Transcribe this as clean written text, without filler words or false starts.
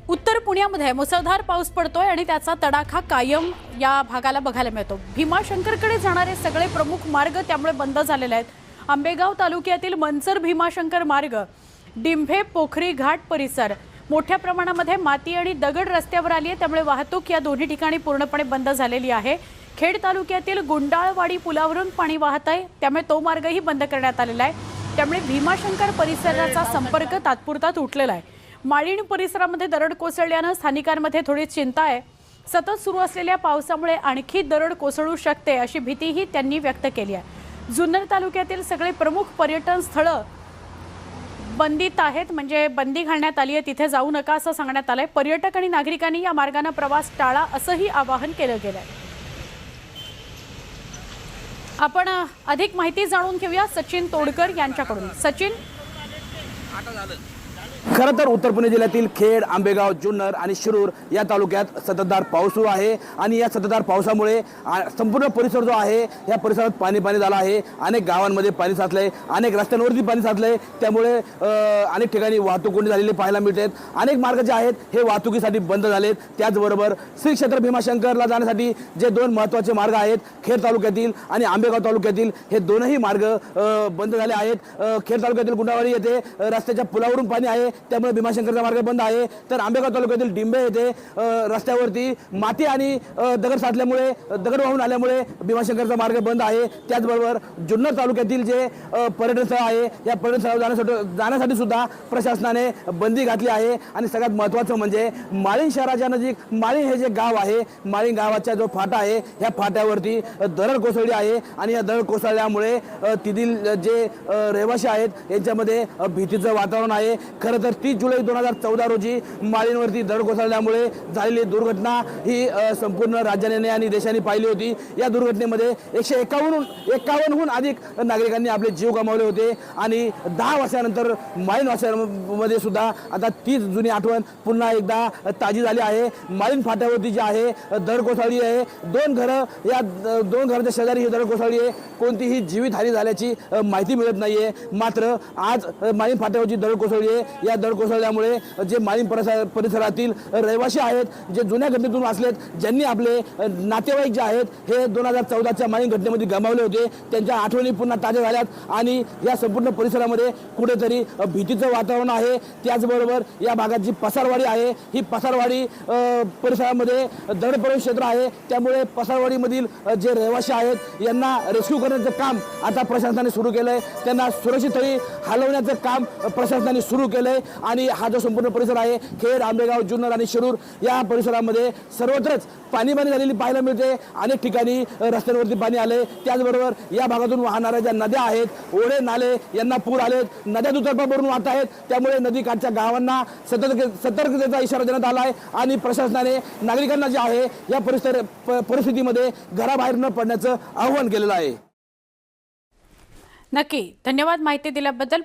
उत्तर पुण्यामध्ये मुसळधार पाऊस पडतोय आणि त्याचा तडाखा कायम या भागाला बघायला मिळतो। भीमाशंकरकडे जाणारे सगळे प्रमुख मार्ग त्यामुळे बंद झालेले आहेत। आंबेगाव तालुक्यातील मंचर भीमाशंकर मार्ग, डिंभे पोखरी घाट परिसर मोठ्या प्रमाणामध्ये माती आणि दगड रस्त्यावर आली आहे, त्यामुळे वाहतूक या दोन्ही ठिकाणी पूर्णपणे बंद झालेली आहे। खेड तालुक्यातील गुंडाळवाडी पुलावरून पाणी वाहत आहे, त्यामुळे तो मार्गही बंद करण्यात आलेला आहे। त्यामुळे भीमाशंकर परिसराचा संपर्क तात्पुरता तुटलेला आहे। माळीण परिसरामध्ये दरड कोसळल्याने स्थानिकांमध्ये थोडी चिंता आहे। सतत सुरू असलेल्या पावसामुळे आणखी दरड कोसळू शकते अशी भीतीही त्यांनी व्यक्त केली आहे। जुन्नर तालुक्यातील सगळे प्रमुख पर्यटन स्थळे बंदीत आहेत, म्हणजे बंदी घालण्यात आली आहे, तिथे जाऊ नका असं सांगण्यात आलंय। पर्यटक आणि नागरिकांनी या मार्गाने प्रवास टाळा असंही आवाहन केलं गेलंय। आपण अधिक माहिती जाणून घेऊया सचिन तोडकर यांच्याकडून। सचिन, खरं तर उत्तर पुणे जिल्ह्यातील खेड, आंबेगाव, जुन्नर आणि शिरूर या तालुक्यात सततधार पाऊस सुरू आहे आणि या सततधार पावसामुळे संपूर्ण परिसर जो आहे या परिसरात पाणी झालं आहे। अनेक गावांमध्ये पाणी साचलंय, अनेक रस्त्यांवरती पाणी साचलंय, त्यामुळे अनेक ठिकाणी वाहतूक कोंडी झालेली पाहायला मिळते। अनेक मार्ग जे आहेत हे वाहतुकीसाठी बंद झालेत। त्याचबरोबर श्री क्षेत्र भीमाशंकरला जाण्यासाठी जे दोन महत्त्वाचे मार्ग आहेत, खेड तालुक्यातील आणि आंबेगाव तालुक्यातील, हे दोनही मार्ग बंद झाले आहेत। खेड तालुक्यातील गुंडाळवाडी येथे रस्त्याच्या पुलावरून पाणी आहे, त्यामुळे भीमाशंकरचा मार्ग बंद आहे। तर आंबेगाव तालुक्यातील डिंबे येथे रस्त्यावरती माती आणि दगड साचल्यामुळे, दगड वाहून आल्यामुळे भीमाशंकरचा मार्ग बंद आहे। त्याचबरोबर जुन्नर तालुक्यातील जे पर्यटन स्थळ आहे या पर्यटन स्थळावर जाण्यासाठी सुद्धा प्रशासनाने बंदी घातली आहे। आणि सगळ्यात महत्त्वाचं म्हणजे माळीण शहराच्या नजीक माळीण हे जे गाव आहे, माळीण गावाचा जो फाटा आहे या फाट्यावरती दरड कोसळली आहे आणि या दरड कोसळल्यामुळे तिथील जे रहिवासी आहेत यांच्यामध्ये भीतीचं वातावरण आहे। खरं तर 30 जुलै 2014 रोजी माळीणवरती दरड कोसळल्यामुळे झालेली दुर्घटना ही संपूर्ण राज्याने आणि देशाने पाहिली होती। या दुर्घटनेमध्ये 151हून अधिक नागरिकांनी आपले जीव गमावले होते आणि 10 वर्षानंतर माळीण वासियांमध्ये सुद्धा आता तीच जुनी आठवण पुन्हा एकदा ताजी झाली आहे। माळीण फाट्यावरती जी आहे दरड कोसळली आहे, दोन घराच्या शेजारी ही दरड कोसळली आहे। कोणतीही जीवितहानी झाल्याची माहिती मिळत नाहीये। मात्र आज माळीण फाट्यावरची दरड कोसळली आहे। या दरड कोसळल्यामुळे जे माळीण परिसरातील रहिवासी आहेत, जे जुन्या घटनेतून वाचलेत, ज्यांनी आपले नातेवाईक जे आहेत हे 2014च्या माळीण घटनेमध्ये गमावले होते, त्यांच्या आठवणी पुन्हा ताज्या झाल्यात आणि या संपूर्ण परिसरामध्ये कुठेतरी भीतीचं वातावरण आहे। त्याचबरोबर या भागात जी पसारवाडी आहे, ही पसारवाडी परिसरामध्ये दरड प्रवेश क्षेत्र आहे, त्यामुळे पसारवाडीमधील जे रहिवासी आहेत यांना रेस्क्यू करण्याचं काम आता प्रशासनाने सुरू केलंय। त्यांना सुरक्षित स्थळी हलवण्याचं काम प्रशासनाने सुरू केलंय आणि हा जो संपूर्ण परिसर आहे खेड, आंबेगाव, जुन्नर आणि शिरूर या परिसरामध्ये सर्वत्रच पाणी झालेली पाहायला मिळते। अनेक ठिकाणी रस्त्यांवरती पाणी आले। त्याचबरोबर या भागातून वाहणाऱ्या ज्या नद्या आहेत, ओढे नाले यांना पूर आलेत, नद्या दुतर्फा भरून वाहत आहेत, त्यामुळे नदीकाठच्या गावांना सतर्कतेचा इशारा देण्यात आला आहे आणि प्रशासनाने नागरिकांना जे आहे या परिस्थितीमध्ये घराबाहेर न पडण्याचं आवाहन केलेलं आहे। नक्की धन्यवाद माहिती दिल्याबद्दल।